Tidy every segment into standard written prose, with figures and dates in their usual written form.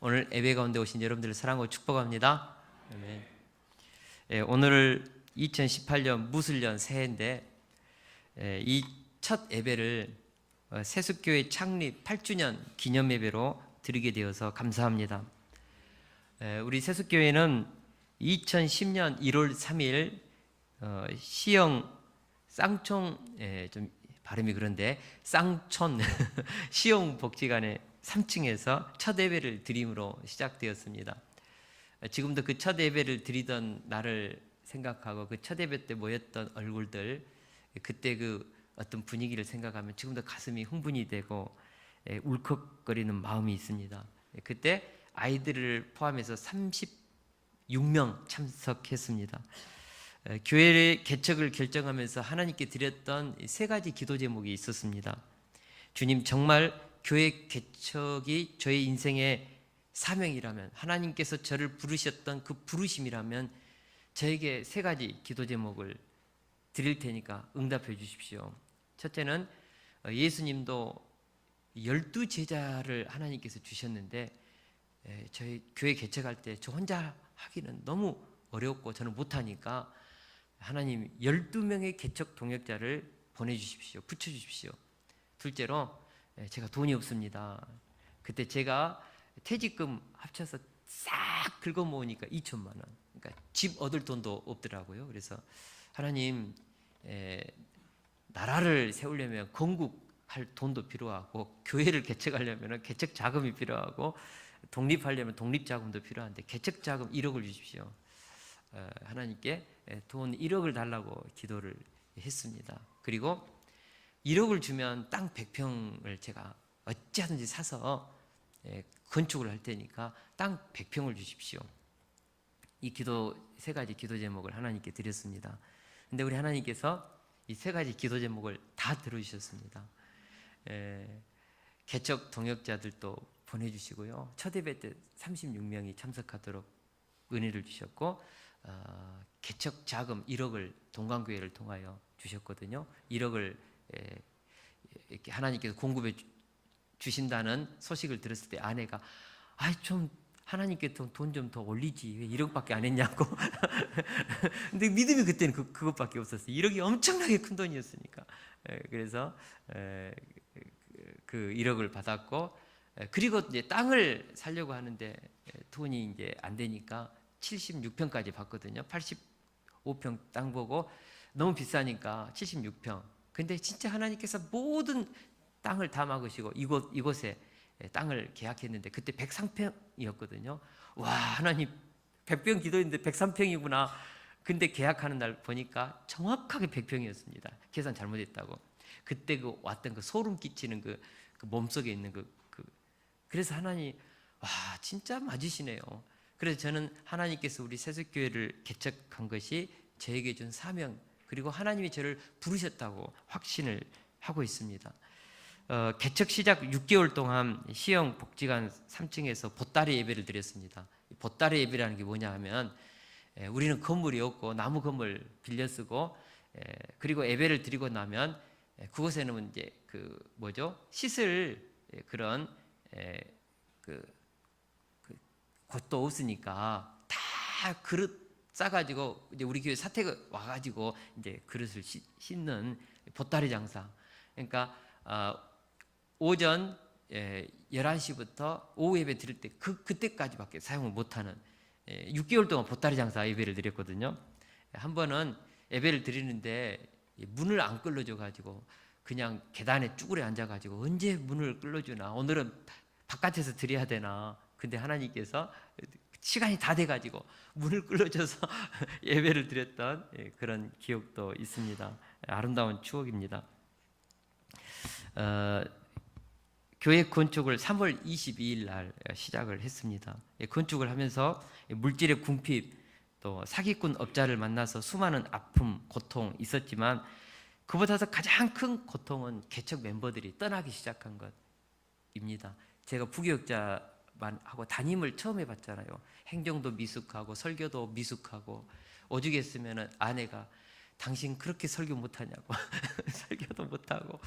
오늘 예배 가운데 오신 여러분들을 사랑하고 축복합니다. 아멘. 오늘 2018년 무술년 새해인데 이 첫 예배를 세숫교회 창립 8주년 기념 예배로 드리게 되어서 감사합니다. 우리 세숫교회는 2010년 1월 3일 시영 쌍촌 좀 발음이 그런데 쌍촌 시영 복지관의 3층에서 첫 예배를 드림으로 시작되었습니다. 지금도 그 첫 예배를 드리던 날을 생각하고 그 첫 예배 때 모였던 얼굴들, 그때 그 어떤 분위기를 생각하면 지금도 가슴이 흥분이 되고 울컥거리는 마음이 있습니다. 그때 아이들을 포함해서 36명 참석했습니다. 교회 개척을 결정하면서 하나님께 드렸던 세 가지 기도 제목이 있었습니다. 주님, 정말 교회 개척이 저의 인생의 사명이라면, 하나님께서 저를 부르셨던 그 부르심이라면 저에게 세 가지 기도 제목을 드릴 테니까 응답해 주십시오. 첫째는 예수님도 12제자를 하나님께서 주셨는데 저희 교회 개척할 때 저 혼자 하기는 너무 어렵고 저는 못하니까 하나님 12명의 개척 동역자를 보내주십시오. 붙여주십시오. 둘째로 제가 돈이 없습니다. 그때 제가 퇴직금 합쳐서 싹 긁어 모으니까 2천만 원. 그러니까 집 얻을 돈도 없더라고요. 그래서 하나님, 나라를 세우려면 건국할 돈도 필요하고, 교회를 개척하려면 개척 자금이 필요하고, 독립하려면 독립 자금도 필요한데 개척 자금 1억을 주십시오. 하나님께 돈 1억을 달라고 기도를 했습니다. 그리고 1억을 주면 땅 100평을 제가 어찌하든지 사서 건축을 할 테니까 땅 100평을 주십시오. 이 기도, 세 가지 기도 제목을 하나님께 드렸습니다. 근데 우리 하나님께서 이 세 가지 기도 제목을 다 들어주셨습니다. 개척 동역자들도 보내주시고요. 첫 예배 때 36명이 참석하도록 은혜를 주셨고, 개척 자금 1억을 동강교회를 통하여 주셨거든요. 1억을 이렇게 하나님께서 공급해 주신다는 소식을 들었을 때 아내가 좀 하나님께 돈 좀 더 올리지 왜 1억밖에 안 했냐고. 근데 믿음이 그때는 그것밖에 없었어요. 1억이 엄청나게 큰 돈이었으니까. 그래서 그 1억을 받았고, 그리고 이제 땅을 사려고 하는데 돈이 이제 안 되니까 76평까지 받거든요. 85평 땅 보고 너무 비싸니까 76평. 근데 진짜 하나님께서 모든 땅을 다 막으시고 이곳에 땅을 계약했는데 그때 103평이었거든요. 와, 하나님 100평 기도했는데 103평이구나. 근데 계약하는 날 보니까 정확하게 100평이었습니다. 계산 잘못했다고. 그때 왔던 그 소름 끼치는 그 몸속에 있는 그래서 하나님, 와, 진짜 맞으시네요. 그래서 저는 하나님께서 우리 세숫교회를 개척한 것이 저에게 준 사명, 그리고 하나님이 저를 부르셨다고 확신을 하고 있습니다. 개척 시작 6개월 동안 시영 복지관 3층에서 보따리 예배를 드렸습니다. 보따리 예배라는 게 뭐냐 하면, 우리는 건물이 없고 나무 건물 빌려 쓰고, 그리고 예배를 드리고 나면 그곳에는 이제 씻을 그런 곳도 없으니까 다 그릇 싸가지고 이제 우리 교회 사택 와가지고 이제 그릇을 씻는 보따리 장사. 그러니까 오전 11시부터 오후 예배 드릴 때 그때까지밖에 사용을 못하는 6개월 동안 보따리 장사 예배를 드렸거든요. 한 번은 예배를 드리는데 문을 안 끌어줘 가지고 그냥 계단에 쭈그려 앉아 가지고 언제 문을 끌어주나, 오늘은 바깥에서 드려야 되나. 근데 하나님께서 시간이 다 돼가지고 문을 끌어줘서 예배를 드렸던 그런 기억도 있습니다. 아름다운 추억입니다. 교회 건축을 3월 22일 날 시작을 했습니다. 건축을 하면서 물질의 궁핍, 또 사기꾼 업자를 만나서 수많은 아픔, 고통 있었지만 그보다도 가장 큰 고통은 개척 멤버들이 떠나기 시작한 것입니다. 제가 부교육자만 하고 담임을 처음 해봤잖아요. 행정도 미숙하고 설교도 미숙하고 오죽했으면 아내가 당신 그렇게 설교 못하냐고. 설교도 못하고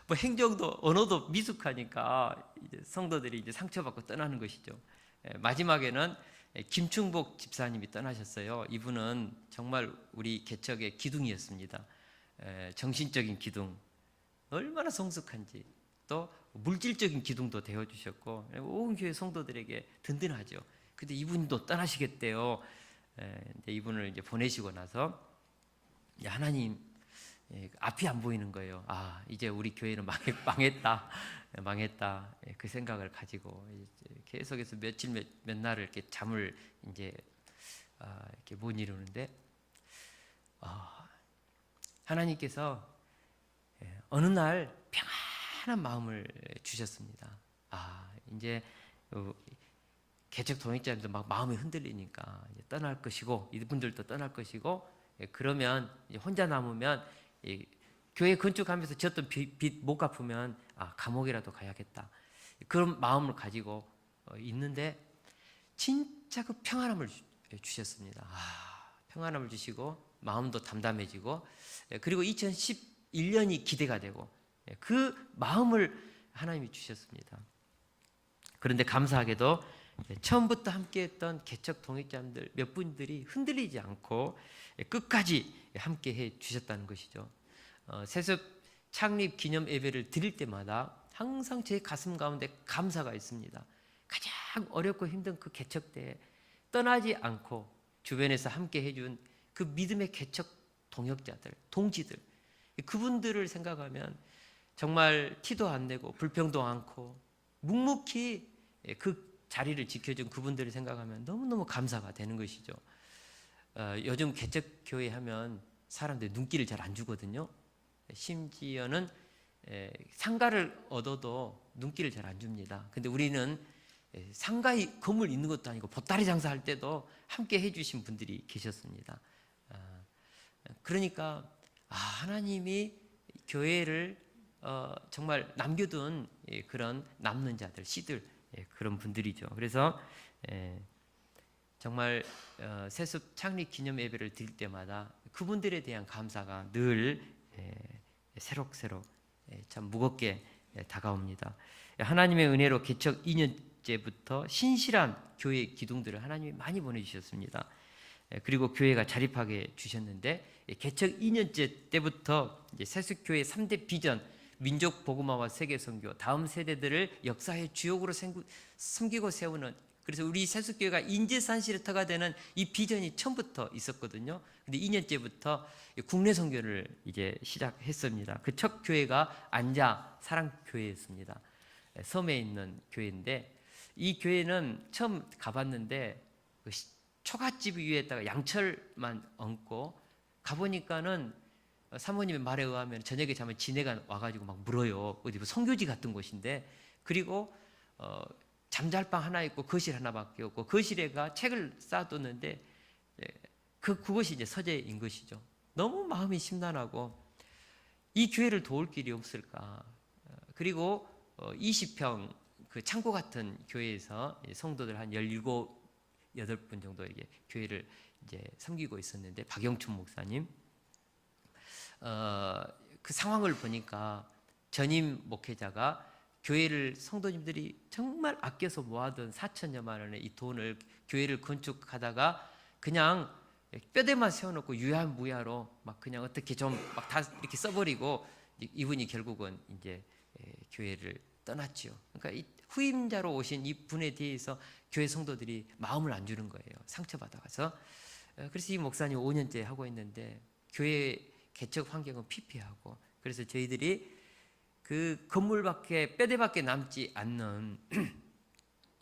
뭐 행정도 언어도 미숙하니까 이제 성도들이 이제 상처받고 떠나는 것이죠. 마지막에는 김충복 집사님이 떠나셨어요. 이분은 정말 우리 개척의 기둥이었습니다. 정신적인 기둥, 얼마나 성숙한지, 또 물질적인 기둥도 되어주셨고 온 교회 성도들에게 든든하죠. 근데 이분도 떠나시겠대요. 이분을 이제 보내시고 나서 하나님, 앞이 안 보이는 거예요. 아, 이제 우리 교회는 망했다, 망했다. 그 생각을 가지고 계속해서 며칠 몇 날을 이렇게 잠을 이제 이렇게 못 이루는데 하나님께서 어느 날 평안한 마음을 주셨습니다. 이제 개척 동역자들도 막 마음이 흔들리니까 이제 떠날 것이고 이분들도 떠날 것이고 그러면 이제 혼자 남으면 교회 건축하면서 졌던 빚 못 갚으면 감옥이라도 가야겠다. 그런 마음을 가지고 있는데 진짜 그 평안함을 주셨습니다. 평안함을 주시고 마음도 담담해지고 그리고 2011년이 기대가 되고 그 마음을 하나님이 주셨습니다. 그런데 감사하게도 처음부터 함께했던 개척 동역자들 몇 분들이 흔들리지 않고 끝까지 함께해 주셨다는 것이죠. 세습 창립 기념 예배를 드릴 때마다 항상 제 가슴 가운데 감사가 있습니다. 가장 어렵고 힘든 그 개척 때 떠나지 않고 주변에서 함께 해준 그 믿음의 개척 동역자들, 동지들, 그분들을 생각하면 정말 티도 안 내고 불평도 않고 묵묵히 그 자리를 지켜준 그분들을 생각하면 너무너무 감사가 되는 것이죠. 요즘 개척교회 하면 사람들이 눈길을 잘 안 주거든요. 심지어는 상가를 얻어도 눈길을 잘 안 줍니다. 근데 우리는 상가에 건물 있는 것도 아니고 보따리 장사할 때도 함께 해주신 분들이 계셨습니다. 그러니까 하나님이 교회를 정말 남겨둔 그런 남는 자들, 씨들, 그런 분들이죠. 그래서 정말 세습 창립 기념 예배를 드릴 때마다 그분들에 대한 감사가 늘 새록새록 참 무겁게 다가옵니다. 하나님의 은혜로 개척 2년째부터 신실한 교회 기둥들을 하나님이 많이 보내주셨습니다. 그리고 교회가 자립하게 주셨는데 개척 2년째 때부터 이제 세습교회 3대 비전, 민족 복음화와 세계 선교, 다음 세대들을 역사의 주역으로 섬기고 세우는, 그래서 우리 세습교회가 인재산실터가 되는 이 비전이 처음부터 있었거든요. 근데 2년째부터 국내 선교를 이제 시작했습니다. 그 첫 교회가 안자 사랑교회였습니다. 섬에 있는 교회인데 이 교회는 처음 가봤는데 그 초가집 위에다가 양철만 얹고 가보니까는 사모님의 말에 의하면 저녁에 자면 지네가 와가지고 막 물어요. 어디 뭐 선교지 같은 곳인데, 그리고 잠잘 방 하나 있고 거실 하나밖에 없고 거실에가 책을 쌓아뒀는데 그것이 이제 서재인 것이죠. 너무 마음이 심란하고 이 교회를 도울 길이 없을까. 그리고 20평 그 창고 같은 교회에서 성도들 한 17, 8분 정도에게 교회를 이제 섬기고 있었는데 박영춘 목사님, 그 상황을 보니까 전임 목회자가 교회를 성도님들이 정말 아껴서 모아둔 4천여만 원의 이 돈을 교회를 건축하다가 그냥 뼈대만 세워놓고 유야무야로 막 그냥 어떻게 좀 막 다 이렇게 써버리고 이분이 결국은 이제 교회를 떠났죠. 그러니까 이 후임자로 오신 이 분에 대해서 교회 성도들이 마음을 안 주는 거예요. 상처받아가서. 그래서 이 목사님 5년째 하고 있는데 교회 개척 환경은 피폐하고, 그래서 저희들이 그 건물밖에 뼈대밖에 남지 않는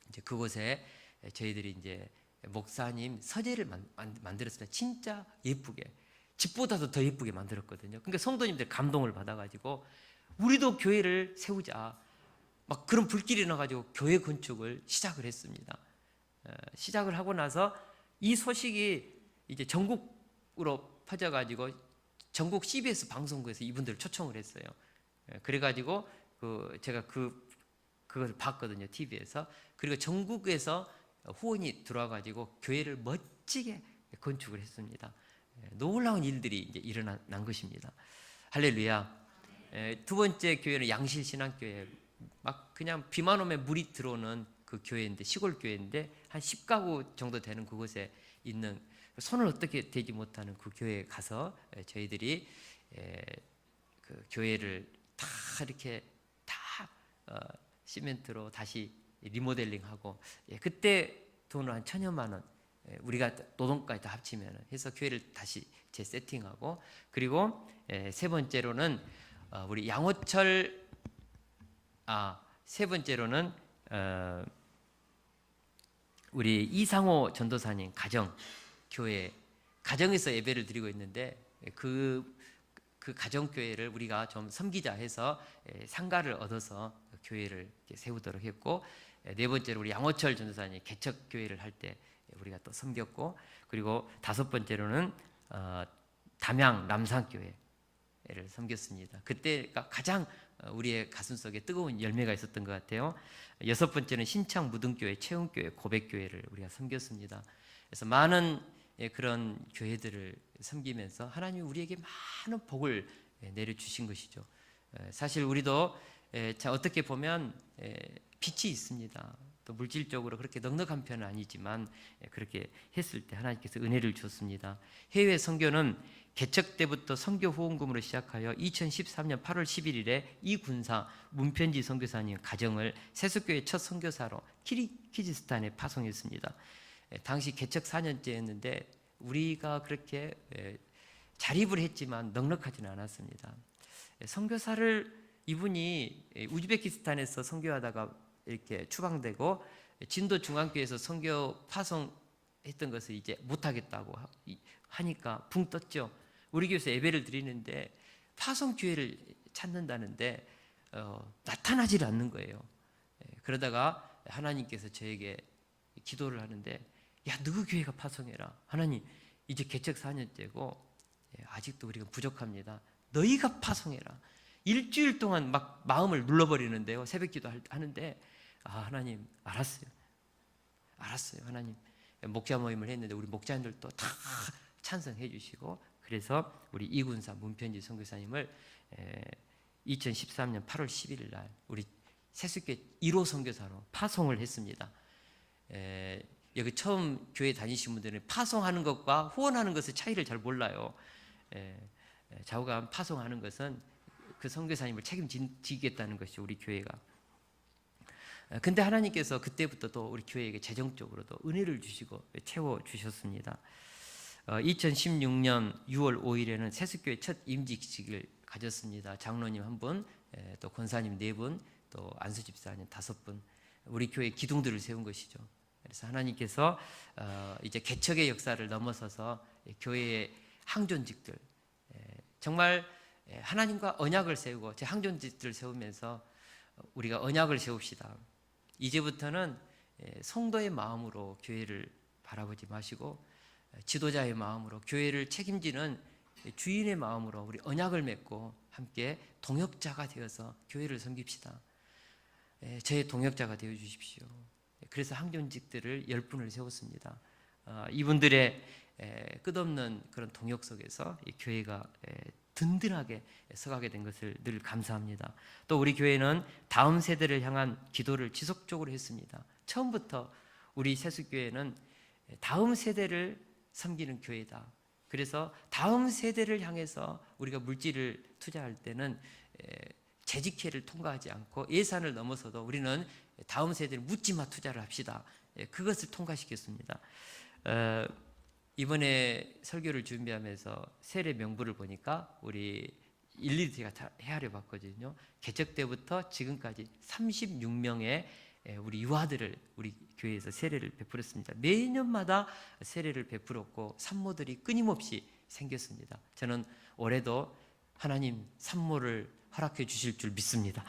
이제 그곳에 저희들이 이제 목사님 서재를 만들었습니다. 진짜 예쁘게, 집보다도 더 예쁘게 만들었거든요. 그러니까 성도님들 감동을 받아가지고 우리도 교회를 세우자, 막 그런 불길이 나가지고 교회 건축을 시작을 했습니다. 시작을 하고 나서 이 소식이 이제 전국으로 퍼져가지고 전국 CBS 방송국에서 이분들을 초청을 했어요. 그래가지고 제가 그걸 봤거든요, TV에서. 그리고 전국에서 후원이 들어와가지고 교회를 멋지게 건축을 했습니다. 놀라운 일들이 이제 일어난 것입니다. 할렐루야. 두 번째 교회는 양실신앙교회. 막 그냥 비만 오면 물이 들어오는 그 교회인데, 시골 교회인데 한 10가구 정도 되는 그곳에 있는, 손을 어떻게 대지 못하는 그 교회에 가서 저희들이 그 교회를 다 이렇게 다 시멘트로 다시 리모델링하고, 그때 돈을 한 1,000여만 원, 우리가 노동까지 다 합치면 해서 교회를 다시 재세팅하고, 그리고 세 번째로는 우리 양호철, 세 번째로는 우리 이상호 전도사님 가정 교회, 가정에서 예배를 드리고 있는데 그 가정 교회를 우리가 좀 섬기자 해서 상가를 얻어서 교회를 세우도록 했고, 네 번째로 우리 양호철 전도사님 개척 교회를 할 때 우리가 또 섬겼고, 그리고 다섯 번째로는 담양 남산교회를 섬겼습니다. 그때가 가장 우리의 가슴속에 뜨거운 열매가 있었던 것 같아요. 여섯 번째는 신창 무등교회, 채운교회, 고백교회를 우리가 섬겼습니다. 그래서 많은 그런 교회들을 섬기면서 하나님이 우리에게 많은 복을 내려주신 것이죠. 사실 우리도 어떻게 보면 빛이 있습니다. 또 물질적으로 그렇게 넉넉한 편은 아니지만 그렇게 했을 때 하나님께서 은혜를 주었습니다. 해외 선교는 개척 때부터 선교 후원금으로 시작하여 2013년 8월 11일에 이군사 문편지 선교사님 가정을 세수교회 첫 선교사로 키르기즈스탄에 파송했습니다. 당시 개척 4년째였는데 우리가 그렇게 자립을 했지만 넉넉하지는 않았습니다. 선교사를 이분이 우즈베키스탄에서 선교하다가 이렇게 추방되고 진도 중앙교회에서 선교 파송했던 것을 이제 못하겠다고 하니까 붕 떴죠. 우리 교회에서 예배를 드리는데 파송 교회를 찾는다는데 나타나질 않는 거예요. 그러다가 하나님께서 저에게 기도를 하는데, 야, 너희 교회가 파송해라. 하나님, 이제 개척 4년째고 아직도 우리가 부족합니다. 너희가 파송해라. 일주일 동안 막 마음을 눌러버리는데요. 새벽 기도 하는데, 하나님, 알았어요. 하나님. 목자 모임을 했는데 우리 목자님들도 다 찬성해 주시고, 그래서 우리 이군사 문편지 선교사님을 2013년 8월 11일 날 우리 세수교회 1호 선교사로 파송을 했습니다. 여기 처음 교회 다니신 분들은 파송하는 것과 후원하는 것의 차이를 잘 몰라요. 좌우간 파송하는 것은 그 선교사님을 책임지겠다는 것이 우리 교회가. 근데 하나님께서 그때부터 또 우리 교회에게 재정적으로도 은혜를 주시고 채워주셨습니다. 2016년 6월 5일에는 세수교회 첫 임직식을 가졌습니다. 장로님 1분, 또 권사님 4분, 또 안수집사님 5분, 우리 교회 기둥들을 세운 것이죠. 그래서 하나님께서 이제 개척의 역사를 넘어서서 교회의 항존직들, 정말 하나님과 언약을 세우고 제 항존직들을 세우면서 우리가 언약을 세웁시다. 이제부터는 성도의 마음으로 교회를 바라보지 마시고 지도자의 마음으로 교회를 책임지는 주인의 마음으로 우리 언약을 맺고 함께 동역자가 되어서 교회를 섬깁시다. 제 동역자가 되어 주십시오. 그래서 항존직들을 10분을 세웠습니다. 이분들의 끝없는 그런 동역 속에서 이 교회가 든든하게 서가게 된 것을 늘 감사합니다. 또 우리 교회는 다음 세대를 향한 기도를 지속적으로 했습니다. 처음부터 우리 세수교회는 다음 세대를 섬기는 교회다. 그래서 다음 세대를 향해서 우리가 물질을 투자할 때는 재직회를 통과하지 않고 예산을 넘어서도 우리는 다음 세대를 묻지마 투자를 합시다. 그것을 통과시켰습니다. 이번에 설교를 준비하면서 세례 명부를 보니까 우리 일일이 제가 헤아려 봤거든요. 개척 때부터 지금까지 36명의 우리 유아들을 우리 교회에서 세례를 베풀었습니다. 매년마다 세례를 베풀었고 산모들이 끊임없이 생겼습니다. 저는 올해도 하나님 산모를 허락해 주실 줄 믿습니다.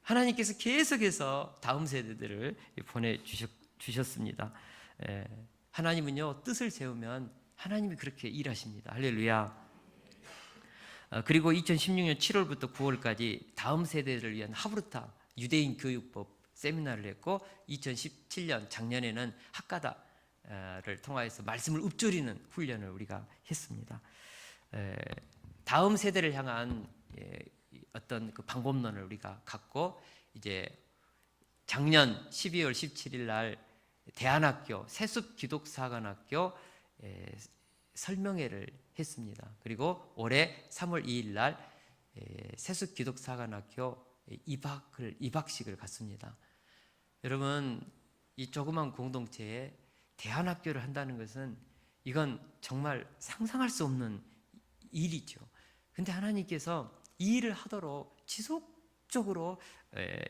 하나님께서 계속해서 다음 세대들을 보내주셨습니다. 하나님은요, 뜻을 세우면 하나님이 그렇게 일하십니다. 할렐루야. 그리고 2016년 7월부터 9월까지 다음 세대를 위한 하브르타 유대인 교육법 세미나를 했고, 2017년 작년에는 학가다 통하여서 말씀을 읊조리는 훈련을 우리가 했습니다. 다음 세대를 향한 어떤 그 방법론을 우리가 갖고 이제 작년 12월 17일 날 대안학교 세습기독사관학교 설명회를 했습니다. 그리고 올해 3월 2일 날 세습기독사관학교 입학식을 갔습니다. 여러분, 이 조그만 공동체에 대안학교를 한다는 것은 이건 정말 상상할 수 없는 일이죠. 근데 하나님께서 이 일을 하도록 지속적으로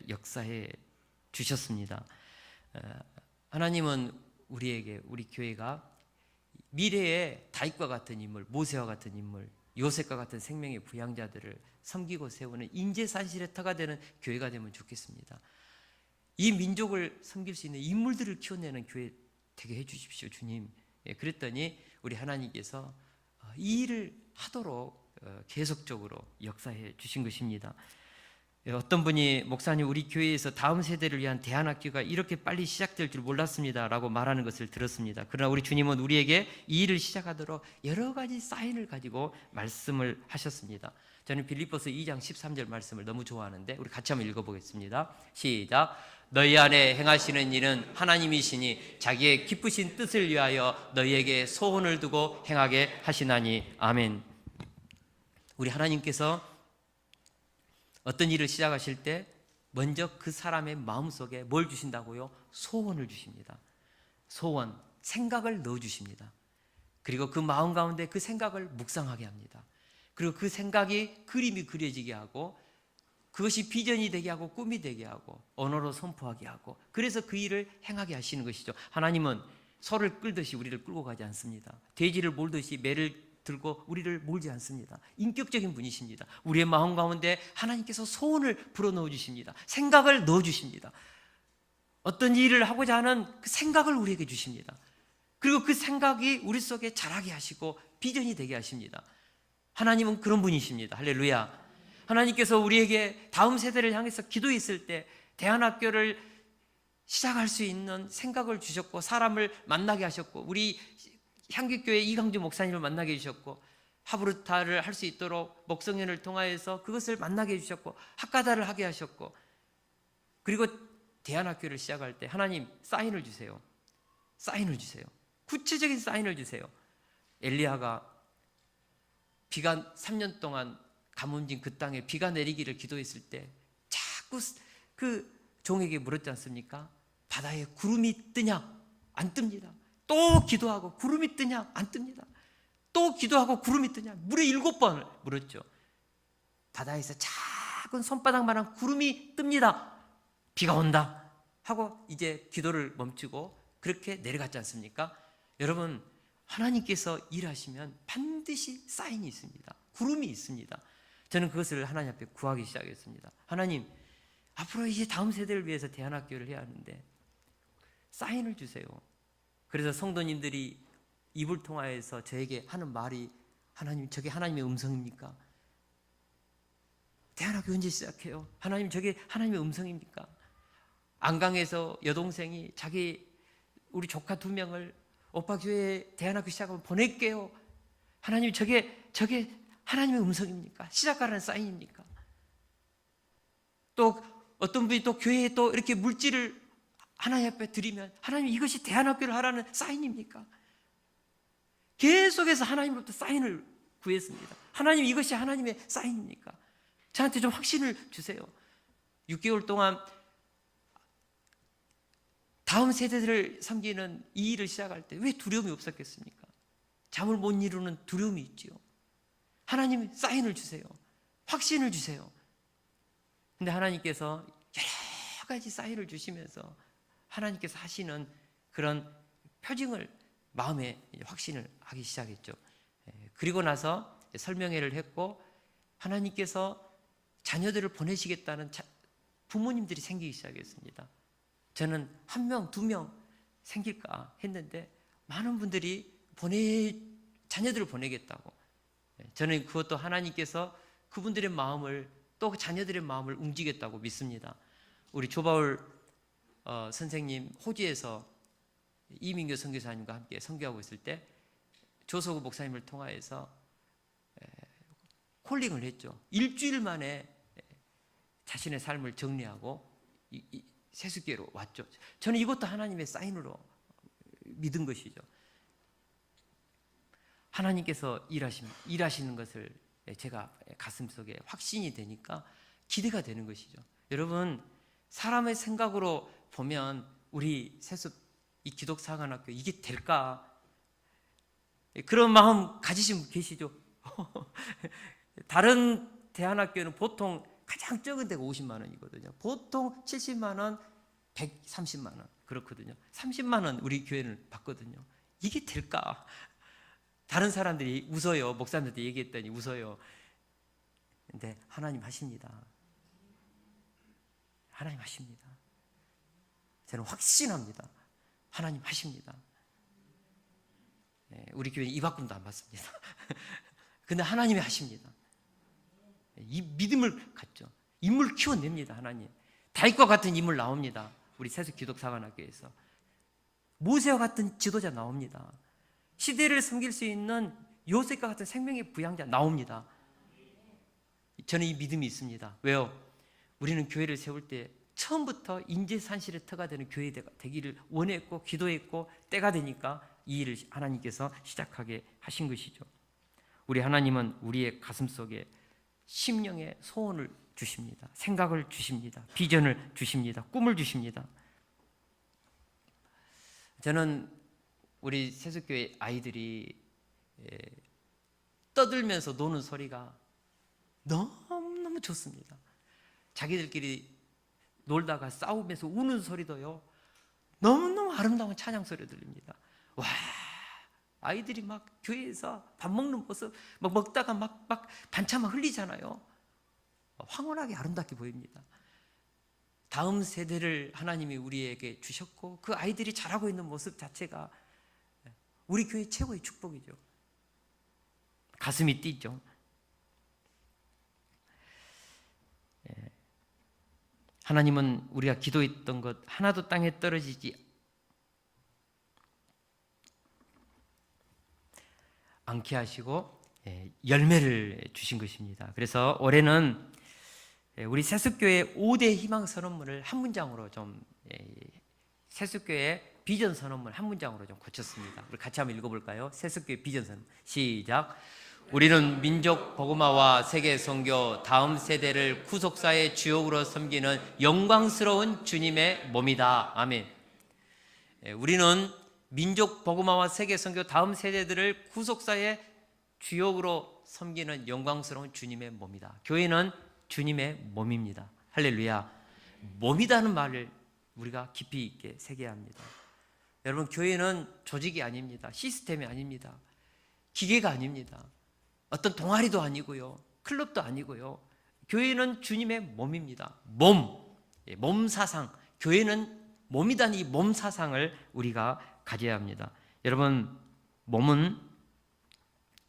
역사해 주셨습니다. 하나님은 우리에게, 우리 교회가 미래의 다윗과 같은 인물, 모세와 같은 인물, 요셉과 같은 생명의 부양자들을 섬기고 세우는 인재산실의 터가 되는 교회가 되면 좋겠습니다. 이 민족을 섬길 수 있는 인물들을 키워내는 교회 되게 해주십시오, 주님. 그랬더니 우리 하나님께서 이 일을 하도록 계속적으로 역사해 주신 것입니다. 어떤 분이 목사님, 우리 교회에서 다음 세대를 위한 대안학교가 이렇게 빨리 시작될 줄 몰랐습니다 라고 말하는 것을 들었습니다. 그러나 우리 주님은 우리에게 이 일을 시작하도록 여러 가지 사인을 가지고 말씀을 하셨습니다. 저는 빌립보서 2장 13절 말씀을 너무 좋아하는데 우리 같이 한번 읽어보겠습니다. 시작. 너희 안에 행하시는 일은 하나님이시니 자기의 기쁘신 뜻을 위하여 너희에게 소원을 두고 행하게 하시나니. 아멘. 우리 하나님께서 어떤 일을 시작하실 때 먼저 그 사람의 마음속에 뭘 주신다고요? 소원을 주십니다. 소원, 생각을 넣어주십니다. 그리고 그 마음 가운데 그 생각을 묵상하게 합니다. 그리고 그 생각이 그림이 그려지게 하고 그것이 비전이 되게 하고 꿈이 되게 하고 언어로 선포하게 하고 그래서 그 일을 행하게 하시는 것이죠. 하나님은 소를 끌듯이 우리를 끌고 가지 않습니다. 돼지를 몰듯이 매를 들고 우리를 몰지 않습니다. 인격적인 분이십니다. 우리의 마음 가운데 하나님께서 소원을 불어넣어 주십니다. 생각을 넣어 주십니다. 어떤 일을 하고자 하는 그 생각을 우리에게 주십니다. 그리고 그 생각이 우리 속에 자라게 하시고 비전이 되게 하십니다. 하나님은 그런 분이십니다. 할렐루야. 하나님께서 우리에게 다음 세대를 향해서 기도했을 때 대안학교를 시작할 수 있는 생각을 주셨고 사람을 만나게 하셨고 우리 향기교회 이강주 목사님을 만나게 해주셨고 하브루타를 할 수 있도록 목성연을 통하여서 그것을 만나게 해주셨고 학가다를 하게 하셨고 그리고 대안학교를 시작할 때 하나님 사인을 주세요. 사인을 주세요. 구체적인 사인을 주세요. 엘리야가 비가 3년 동안 가뭄진 그 땅에 비가 내리기를 기도했을 때 자꾸 그 종에게 물었지 않습니까? 바다에 구름이 뜨냐? 안 뜹니다. 또 기도하고 구름이 뜨냐? 안 뜹니다. 또 기도하고 구름이 뜨냐? 무려 7번을 물었죠. 바다에서 작은 손바닥만한 구름이 뜹니다. 비가 온다 하고 이제 기도를 멈추고 그렇게 내려갔지 않습니까? 여러분, 하나님께서 일하시면 반드시 사인이 있습니다. 구름이 있습니다. 저는 그것을 하나님 앞에 구하기 시작했습니다. 하나님, 앞으로 이제 다음 세대를 위해서 대안학교를 해야 하는데 사인을 주세요. 그래서 성도님들이 입을 통하여서 저에게 하는 말이 하나님, 저게 하나님의 음성입니까? 대안학교 언제 시작해요? 하나님, 저게 하나님의 음성입니까? 안강에서 여동생이 자기 우리 조카 2명을 오빠 교회에 대안학교 시작하면 보낼게요. 하나님, 저게 하나님의 음성입니까? 시작하라는 사인입니까? 또 어떤 분이 또 교회에 또 이렇게 물질을 하나님 앞에 드리면 하나님, 이것이 대안학교를 하라는 사인입니까? 계속해서 하나님으로부터 사인을 구했습니다. 하나님, 이것이 하나님의 사인입니까? 저한테 좀 확신을 주세요. 6개월 동안 다음 세대들을 섬기는 이 일을 시작할 때 왜 두려움이 없었겠습니까? 잠을 못 이루는 두려움이 있지요. 하나님, 사인을 주세요. 확신을 주세요. 근데 하나님께서 여러 가지 사인을 주시면서 하나님께서 하시는 그런 표징을 마음에 확신을 하기 시작했죠. 그리고 나서 설명회를 했고 하나님께서 자녀들을 보내시겠다는 부모님들이 생기기 시작했습니다. 저는 1명, 2명 생길까 했는데 많은 분들이 자녀들을 보내겠다고. 저는 그것도 하나님께서 그분들의 마음을 또 자녀들의 마음을 움직였다고 믿습니다. 우리 조바울 선생님 호주에서 이민교 선교사님과 함께 선교하고 있을 때 조소구 목사님을 통하여서 콜링을 했죠. 일주일 만에 자신의 삶을 정리하고 세숫교회로 왔죠. 저는 이것도 하나님의 사인으로 믿은 것이죠. 하나님께서 일하시는 것을 제가 가슴속에 확신이 되니까 기대가 되는 것이죠. 여러분, 사람의 생각으로 보면 우리 세습 이 기독사관학교 이게 될까? 그런 마음 가지신 분 계시죠? 다른 대안학교는 보통 가장 적은 데가 50만 원이거든요. 보통 70만 원, 130만 원 그렇거든요. 30만 원 우리 교회는 받거든요. 이게 될까? 다른 사람들이 웃어요. 목사님한테 얘기했더니 웃어요. 근데 하나님 하십니다. 하나님 하십니다. 저는 확신합니다. 하나님 하십니다. 우리 교회는 입학금도 안 받습니다. 근데 하나님이 하십니다. 이 믿음을 갖죠. 인물 키워냅니다. 하나님. 다윗과 같은 인물 나옵니다. 우리 세수 기독사관학교에서 모세와 같은 지도자 나옵니다. 시대를 섬길 수 있는 요셉과 같은 생명의 부양자 나옵니다. 저는 이 믿음이 있습니다. 왜요? 우리는 교회를 세울 때 처음부터 인재산실의 터가 되는 교회 되기를 원했고 기도했고 때가 되니까 이 일을 하나님께서 시작하게 하신 것이죠. 우리 하나님은 우리의 가슴속에 심령의 소원을 주십니다. 생각을 주십니다. 비전을 주십니다. 꿈을 주십니다. 저는 우리 세숫교회 아이들이 떠들면서 노는 소리가 너무너무 좋습니다. 자기들끼리 놀다가 싸우면서 우는 소리도요, 너무너무 아름다운 찬양 소리 들립니다. 와, 아이들이 막 교회에서 밥 먹는 모습 막 먹다가 막 반찬 막 흘리잖아요. 황홀하게 아름답게 보입니다. 다음 세대를 하나님이 우리에게 주셨고 그 아이들이 자라고 있는 모습 자체가 우리 교회 최고의 축복이죠. 가슴이 뛰죠. 하나님은 우리가 기도했던 것 하나도 땅에 떨어지지 않게 하시고 열매를 주신 것입니다. 그래서 올해는 우리 세숫교회 5대 희망 선언문을 한 문장으로 좀 세숫교회 비전 선언문 한 문장으로 좀 고쳤습니다. 우리 같이 한번 읽어볼까요? 세숫교회 비전 선언문 시작. 우리는 민족 복음화와 세계 선교 다음 세대를 구속사의 주역으로 섬기는 영광스러운 주님의 몸이다. 아멘. 우리는 민족 복음화와 세계 선교 다음 세대들을 구속사의 주역으로 섬기는 영광스러운 주님의 몸이다. 교회는 주님의 몸입니다. 할렐루야. 몸이라는 말을 우리가 깊이 있게 새겨야 합니다. 여러분, 교회는 조직이 아닙니다. 시스템이 아닙니다. 기계가 아닙니다. 어떤 동아리도 아니고요. 클럽도 아니고요. 교회는 주님의 몸입니다. 몸 사상. 교회는 몸이란 이 몸 사상을 우리가 가져야 합니다. 여러분, 몸은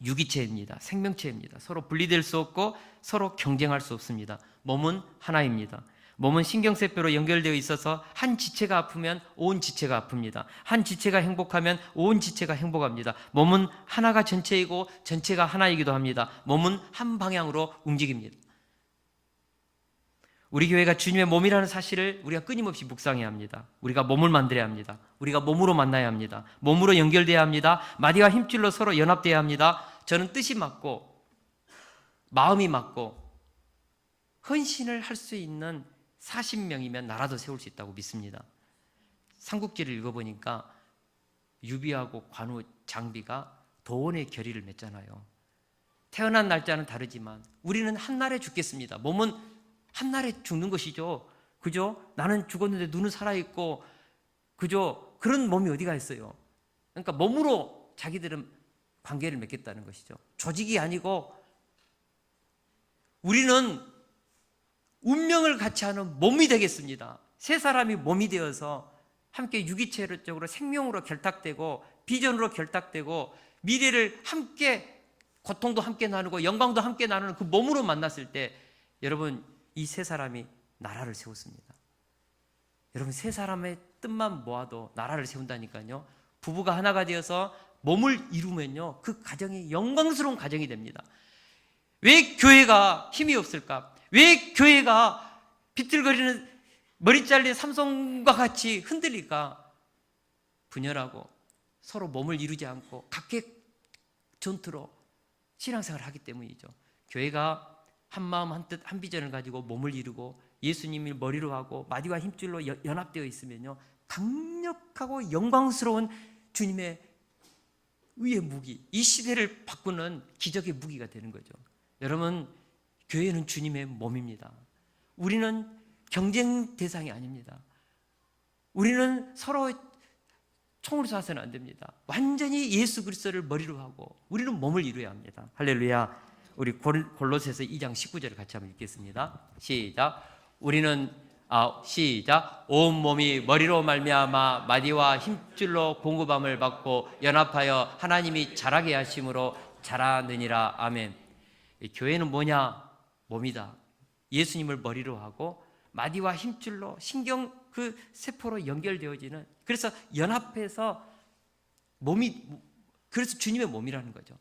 유기체입니다. 생명체입니다. 서로 분리될 수 없고 서로 경쟁할 수 없습니다. 몸은 하나입니다. 몸은 신경세포로 연결되어 있어서 한 지체가 아프면 온 지체가 아픕니다. 한 지체가 행복하면 온 지체가 행복합니다. 몸은 하나가 전체이고 전체가 하나이기도 합니다. 몸은 한 방향으로 움직입니다. 우리 교회가 주님의 몸이라는 사실을 우리가 끊임없이 묵상해야 합니다. 우리가 몸을 만들어야 합니다. 우리가 몸으로 만나야 합니다. 몸으로 연결돼야 합니다. 마디와 힘줄로 서로 연합돼야 합니다. 저는 뜻이 맞고 마음이 맞고 헌신을 할 수 있는 40명이면 나라도 세울 수 있다고 믿습니다. 삼국지를 읽어보니까 유비하고 관우 장비가 도원의 결의를 맺잖아요. 태어난 날짜는 다르지만 우리는 한날에 죽겠습니다. 몸은 한날에 죽는 것이죠. 그죠? 나는 죽었는데 눈은 살아있고, 그죠? 그런 몸이 어디가 있어요? 그러니까 몸으로 자기들은 관계를 맺겠다는 것이죠. 조직이 아니고 우리는 운명을 같이 하는 몸이 되겠습니다. 세 사람이 몸이 되어서 함께 유기체적으로 생명으로 결탁되고 비전으로 결탁되고 미래를 함께, 고통도 함께 나누고 영광도 함께 나누는 그 몸으로 만났을 때 여러분, 이 세 사람이 나라를 세웠습니다. 여러분, 세 사람의 뜻만 모아도 나라를 세운다니까요. 부부가 하나가 되어서 몸을 이루면요, 그 가정이 영광스러운 가정이 됩니다. 왜 교회가 힘이 없을까? 왜 교회가 비틀거리는 머리 잘린 삼손과 같이 흔들릴까? 분열하고 서로 몸을 이루지 않고 각계 전투로 신앙생활을 하기 때문이죠. 교회가 한 마음 한 뜻 한 비전을 가지고 몸을 이루고 예수님을 머리로 하고 마디와 힘줄로 연합되어 있으면요, 강력하고 영광스러운 주님의 의의 무기, 이 시대를 바꾸는 기적의 무기가 되는 거죠. 여러분, 교회는 주님의 몸입니다. 우리는 경쟁 대상이 아닙니다. 우리는 서로 총을 쏴서는 안 됩니다. 완전히 예수 그리스도를 머리로 하고 우리는 몸을 이루어야 합니다. 할렐루야. 우리 골로새서 2장 19절을 같이 한번 읽겠습니다. 시작. 우리는 시작. 온 몸이 머리로 말미암아 마디와 힘줄로 공급함을 받고 연합하여 하나님이 자라게 하심으로 자라느니라. 아멘. 교회는 뭐냐? 몸이다. 예수님을 머리로 하고 마디와 힘줄로 신경 그 세포로 연결되어지는, 그래서 연합해서 몸이, 그래서 주님의 몸이라는 거죠.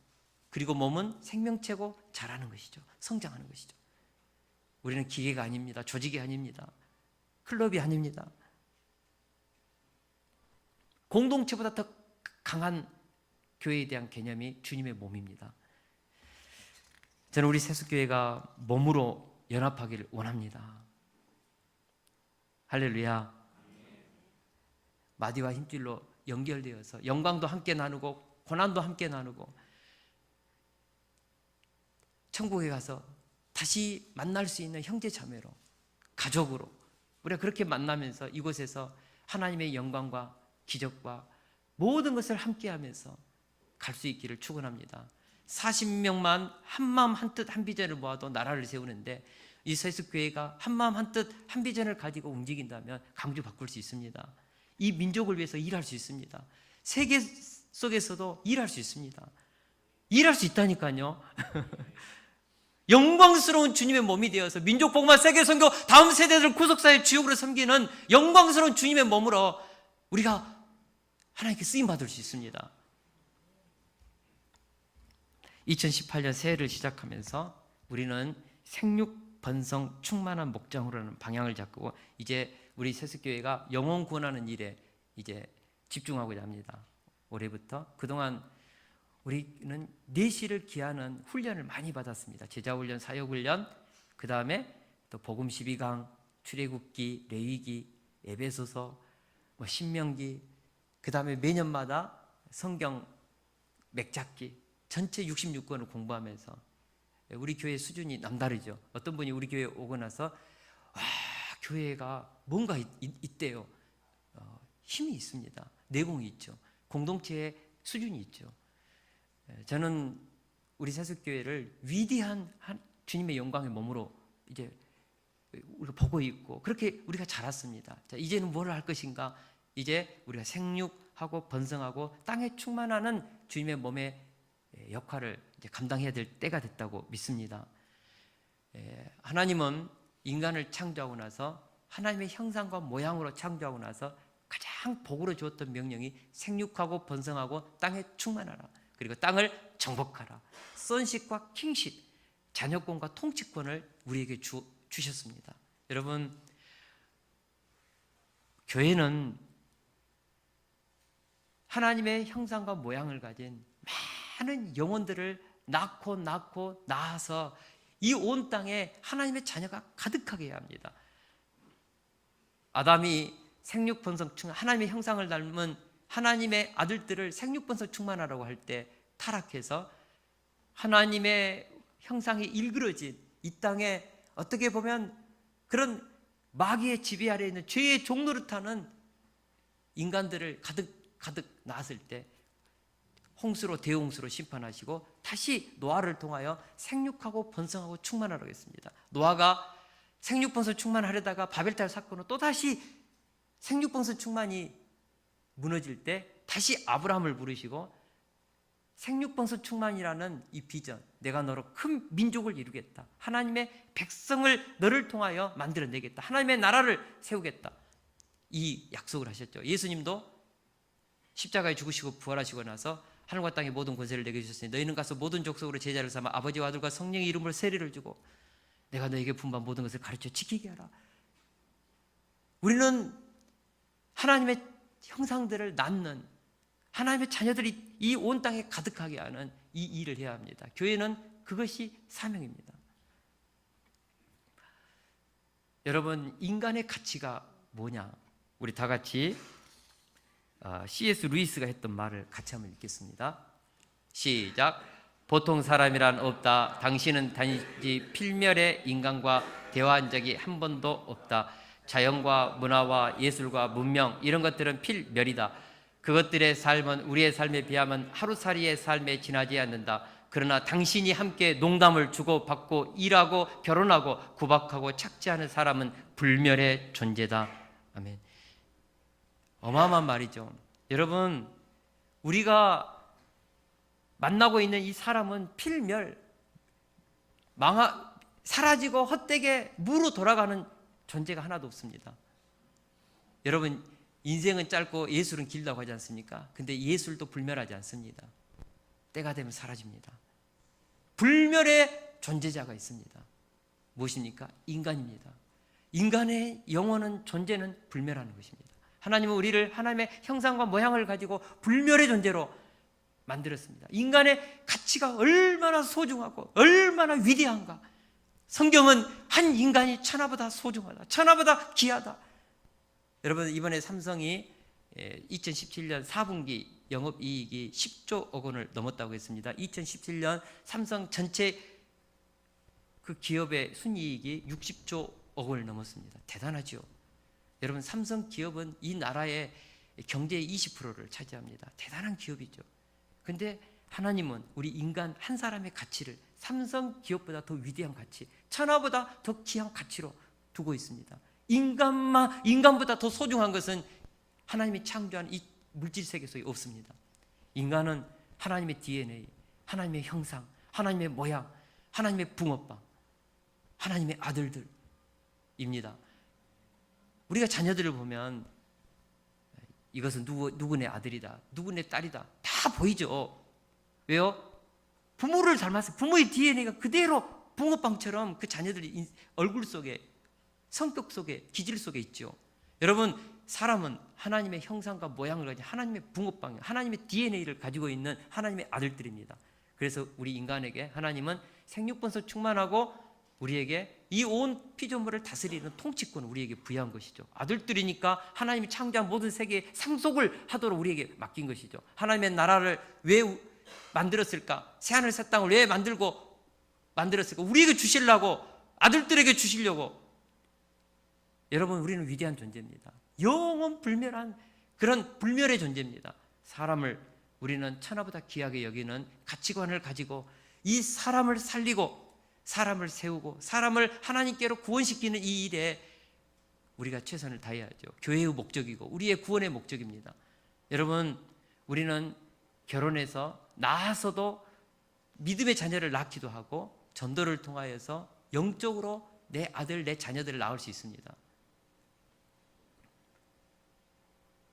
그리고 몸은 생명체고 자라는 것이죠. 성장하는 것이죠. 우리는 기계가 아닙니다. 조직이 아닙니다. 클럽이 아닙니다. 공동체보다 더 강한 교회에 대한 개념이 주님의 몸입니다. 저는 우리 세숫교회가 몸으로 연합하기를 원합니다. 할렐루야. 마디와 힘줄로 연결되어서 영광도 함께 나누고 고난도 함께 나누고 천국에 가서 다시 만날 수 있는 형제자매로, 가족으로 우리가 그렇게 만나면서 이곳에서 하나님의 영광과 기적과 모든 것을 함께하면서 갈 수 있기를 축원합니다. 40명만 한 마음 한 뜻 한 비전을 모아도 나라를 세우는데, 이 세숫교회가 한 마음 한 뜻 한 비전을 가지고 움직인다면 강주 바꿀 수 있습니다. 이 민족을 위해서 일할 수 있습니다. 세계 속에서도 일할 수 있습니다. 일할 수 있다니까요. 영광스러운 주님의 몸이 되어서 민족 복음화 세계 선교 다음 세대들 구속사의 주역으로 섬기는 영광스러운 주님의 몸으로 우리가 하나님께 쓰임 받을 수 있습니다. 2018년 새해를 시작하면서 우리는 생육 번성 충만한 목장으로는 방향을 잡고 이제 우리 세숫교회가 영혼 구원하는 일에 이제 집중하고자 합니다. 올해부터 그동안 우리는 내시를 기하는 훈련을 많이 받았습니다. 제자훈련, 사역훈련, 그 다음에 또 복음 12강, 출애굽기, 레위기, 에베소서, 신명기, 그 다음에 매년마다 성경 맥잡기, 전체 66권을 공부하면서 우리 교회 수준이 남다르죠. 어떤 분이 우리 교회 오고 나서 교회가 뭔가 있대요. 힘이 있습니다. 내공이 있죠. 공동체의 수준이 있죠. 저는 우리 세숫교회를 위대한 주님의 영광의 몸으로 이제 우리가 보고 있고 그렇게 우리가 자랐습니다. 자, 이제는 뭘 할 것인가? 이제 우리가 생육하고 번성하고 땅에 충만하는 주님의 몸의 역할을 이제 감당해야 될 때가 됐다고 믿습니다. 하나님은 인간을 창조하고 나서 하나님의 형상과 모양으로 창조하고 나서 가장 복으로 주었던 명령이 생육하고 번성하고 땅에 충만하라. 그리고 땅을 정복하라. 선식과 킹식, 자녀권과 통치권을 우리에게 주셨습니다. 여러분, 교회는 하나님의 형상과 모양을 가진 많은 영혼들을 낳고 낳아서 이 온 땅에 하나님의 자녀가 가득하게 해야 합니다. 아담이 생육번성 충만, 하나님의 형상을 닮은 하나님의 아들들을 생육번성 충만하라고 할 때 타락해서 하나님의 형상이 일그러진 이 땅에 어떻게 보면 그런 마귀의 지배 아래에 있는 죄의 종노릇하는 인간들을 가득 낳았을 때 홍수로, 대홍수로 심판하시고 다시 노아를 통하여 생육하고 번성하고 충만하라고 했습니다. 노아가 생육번성 충만하려다가 바벨탑 사건으로 또다시 생육번성 충만이 무너질 때 다시 아브라함을 부르시고 생육번성 충만이라는 이 비전, 내가 너로 큰 민족을 이루겠다, 하나님의 백성을 너를 통하여 만들어내겠다, 하나님의 나라를 세우겠다, 이 약속을 하셨죠. 예수님도 십자가에 죽으시고 부활하시고 나서 하늘과 땅의 모든 권세를 내게 주셨으니 너희는 가서 모든 족속으로 제자를 삼아 아버지와 아들과 성령의 이름으로 세례를 주고 내가 너에게 분부한 모든 것을 가르쳐 지키게 하라. 우리는 하나님의 형상들을 낳는, 하나님의 자녀들이 이 온 땅에 가득하게 하는 이 일을 해야 합니다. 교회는 그것이 사명입니다. 여러분, 인간의 가치가 뭐냐? 우리 다 같이 C.S. 루이스가 했던 말을 같이 한번 읽겠습니다. 시작. 보통 사람이란 없다. 당신은 단지 필멸의 인간과 대화한 적이 한 번도 없다. 자연과 문화와 예술과 문명, 이런 것들은 필멸이다. 그것들의 삶은 우리의 삶에 비하면 하루살이의 삶에 지나지 않는다. 그러나 당신이 함께 농담을 주고받고 일하고 결혼하고 구박하고 착지하는 사람은 불멸의 존재다. 아멘. 어마어마한 말이죠. 여러분, 우리가 만나고 있는 이 사람은 필멸, 사라지고 헛되게 무로 돌아가는 존재가 하나도 없습니다. 여러분, 인생은 짧고 예술은 길다고 하지 않습니까? 근데 예술도 불멸하지 않습니다. 때가 되면 사라집니다. 불멸의 존재자가 있습니다. 무엇입니까? 인간입니다. 인간의 영원한 존재는 불멸하는 것입니다. 하나님은 우리를 하나님의 형상과 모양을 가지고 불멸의 존재로 만들었습니다. 인간의 가치가 얼마나 소중하고 얼마나 위대한가. 성경은 한 인간이 천하보다 소중하다, 천하보다 귀하다. 여러분, 이번에 삼성이 2017년 4분기 영업이익이 10조 원을 넘었다고 했습니다. 2017년 삼성 전체 그 기업의 순이익이 60조 원을 넘었습니다. 대단하죠. 여러분, 삼성 기업은 이 나라의 경제의 20%를 차지합니다. 대단한 기업이죠. 근데 하나님은 우리 인간 한 사람의 가치를 삼성 기업보다 더 위대한 가치, 천하보다 더 귀한 가치로 두고 있습니다. 인간보다 더 소중한 것은 하나님이 창조한 이 물질 세계 속에 없습니다. 인간은 하나님의 DNA, 하나님의 형상, 하나님의 모양, 하나님의 붕어빵, 하나님의 아들들입니다. 우리가 자녀들을 보면 이것은 누구네 아들이다, 누구네 딸이다, 다 보이죠. 왜요? 부모를 닮았어요. 부모의 DNA가 그대로 붕어빵처럼 그 자녀들이 얼굴 속에, 성격 속에, 기질 속에 있죠. 여러분, 사람은 하나님의 형상과 모양을 가진 하나님의 붕어빵, 하나님의 DNA를 가지고 있는 하나님의 아들들입니다. 그래서 우리 인간에게 하나님은 생육번성 충만하고 우리에게 이 온 피조물을 다스리는 통치권을 우리에게 부여한 것이죠. 아들들이니까 하나님이 창조한 모든 세계에 상속을 하도록 우리에게 맡긴 것이죠. 하나님의 나라를 왜 만들었을까? 새하늘 새 땅을 왜 만들었을까? 우리에게 주시려고, 아들들에게 주시려고. 여러분, 우리는 위대한 존재입니다. 영원 불멸한 그런 불멸의 존재입니다. 사람을 우리는 천하보다 귀하게 여기는 가치관을 가지고 이 사람을 살리고 사람을 세우고 사람을 하나님께로 구원시키는 이 일에 우리가 최선을 다해야죠. 교회의 목적이고 우리의 구원의 목적입니다. 여러분, 우리는 결혼해서 낳아서도 믿음의 자녀를 낳기도 하고 전도를 통하여서 영적으로 내 아들, 내 자녀들을 낳을 수 있습니다.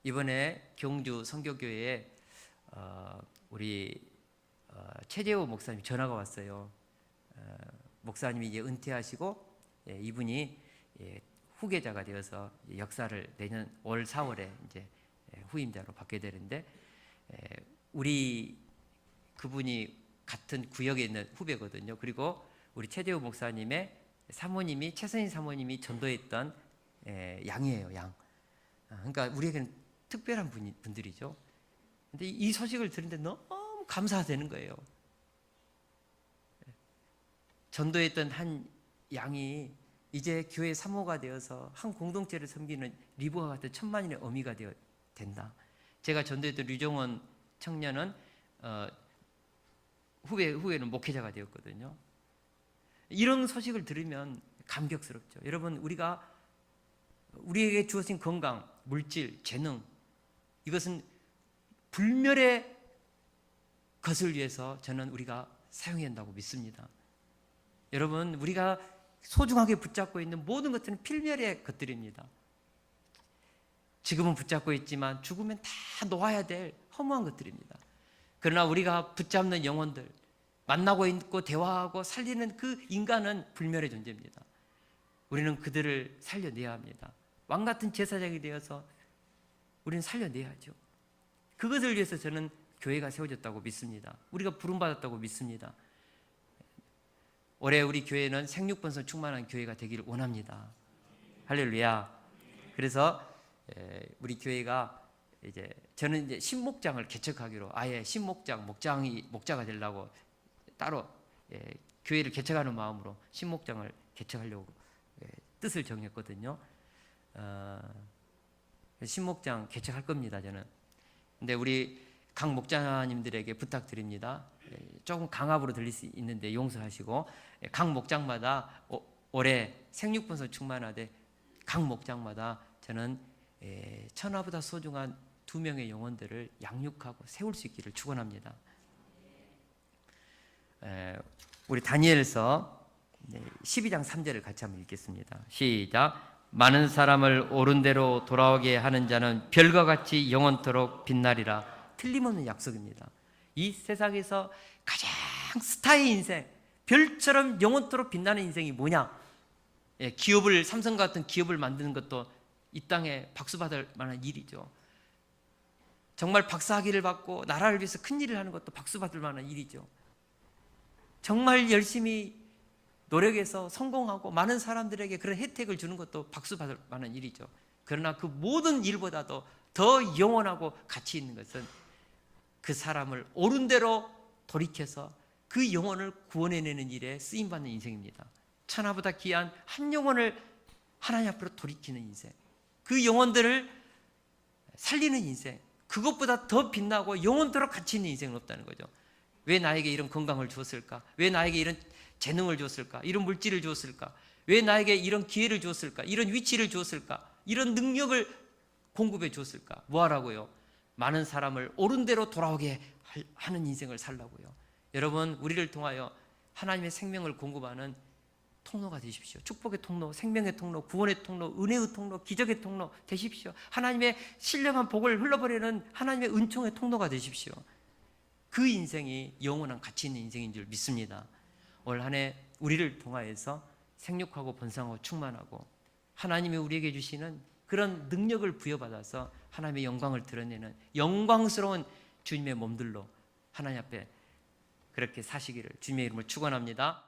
이번에 경주 선교교회에 우리 최재호 목사님 전화가 왔어요. 목사님이 이제 은퇴하시고 이분이 후계자가 되어서 역사를 내년 올 4월에 이제 후임자로 받게 되는데, 우리 그분이 같은 구역에 있는 후배거든요. 그리고 우리 최재호 목사님의 사모님이, 최선희 사모님이 전도했던 양이에요, 양. 그러니까 우리에게는 특별한 분들이죠. 근데 이 소식을 들은데 너무 감사되는 거예요. 전도했던 한 양이 이제 교회 사모가 되어서 한 공동체를 섬기는 리브와 같은 천만인의 어미가 된다. 제가 전도했던 류정원 청년은 후에는 목회자가 되었거든요. 이런 소식을 들으면 감격스럽죠. 여러분, 우리에게 주어진 건강, 물질, 재능, 이것은 불멸의 것을 위해서 저는 우리가 사용해야 한다고 믿습니다. 여러분, 우리가 소중하게 붙잡고 있는 모든 것들은 필멸의 것들입니다. 지금은 붙잡고 있지만 죽으면 다 놓아야 될 허무한 것들입니다. 그러나 우리가 붙잡는 영혼들, 만나고 있고 대화하고 살리는 그 인간은 불멸의 존재입니다. 우리는 그들을 살려내야 합니다. 왕같은 제사장이 되어서 우리는 살려내야죠. 그것을 위해서 저는 교회가 세워졌다고 믿습니다. 우리가 부름받았다고 믿습니다. 올해 우리 교회는 생육번성 충만한 교회가 되기를 원합니다. 할렐루야. 그래서 우리 교회가 저는 이제 신목장을 개척하기로, 아예 신목장 목자가 되려고 따로 교회를 개척하는 마음으로 신목장을 개척하려고 뜻을 정했거든요. 신목장 개척할 겁니다, 저는. 근데 우리 각 목자님들에게 부탁드립니다. 조금 강압으로 들릴 수 있는데 용서하시고, 각 목장마다 올해 생육번성 충만하되 각 목장마다 저는 천하보다 소중한 2명의 영혼들을 양육하고 세울 수 있기를 축원합니다. 우리 다니엘서 12장 3절을 같이 한번 읽겠습니다. 시작. 많은 사람을 옳은 대로 돌아오게 하는 자는 별과 같이 영원토록 빛나리라. 틀림없는 약속입니다. 이 세상에서 가장 스타의 인생, 별처럼 영원토록 빛나는 인생이 뭐냐? 기업을, 삼성 같은 기업을 만드는 것도 이 땅에 박수 받을 만한 일이죠. 정말 박사학위를 받고 나라를 위해서 큰 일을 하는 것도 박수 받을 만한 일이죠. 정말 열심히 노력해서 성공하고 많은 사람들에게 그런 혜택을 주는 것도 박수 받을 만한 일이죠. 그러나 그 모든 일보다도 더 영원하고 가치 있는 것은 그 사람을 옳은 대로 돌이켜서 그 영혼을 구원해내는 일에 쓰임받는 인생입니다. 천하보다 귀한 한 영혼을 하나님 앞으로 돌이키는 인생, 그 영혼들을 살리는 인생, 그것보다 더 빛나고 영원토록 가치 있는 인생은 없다는 거죠. 왜 나에게 이런 건강을 주었을까? 왜 나에게 이런 재능을 주었을까? 이런 물질을 주었을까? 왜 나에게 이런 기회를 주었을까? 이런 위치를 주었을까? 이런 능력을 공급해 주었을까? 뭐하라고요? 많은 사람을 옳은 대로 돌아오게 하는 인생을 살라고요. 여러분, 우리를 통하여 하나님의 생명을 공급하는 통로가 되십시오. 축복의 통로, 생명의 통로, 구원의 통로, 은혜의 통로, 기적의 통로 되십시오. 하나님의 신령한 복을 흘러버리는 하나님의 은총의 통로가 되십시오. 그 인생이 영원한 가치 있는 인생인 줄 믿습니다. 올 한 해 우리를 통하여서 생육하고 번성하고 충만하고 하나님이 우리에게 주시는 그런 능력을 부여받아서 하나님의 영광을 드러내는 영광스러운 주님의 몸들로 하나님 앞에 그렇게 사시기를 주님의 이름으로 축원합니다.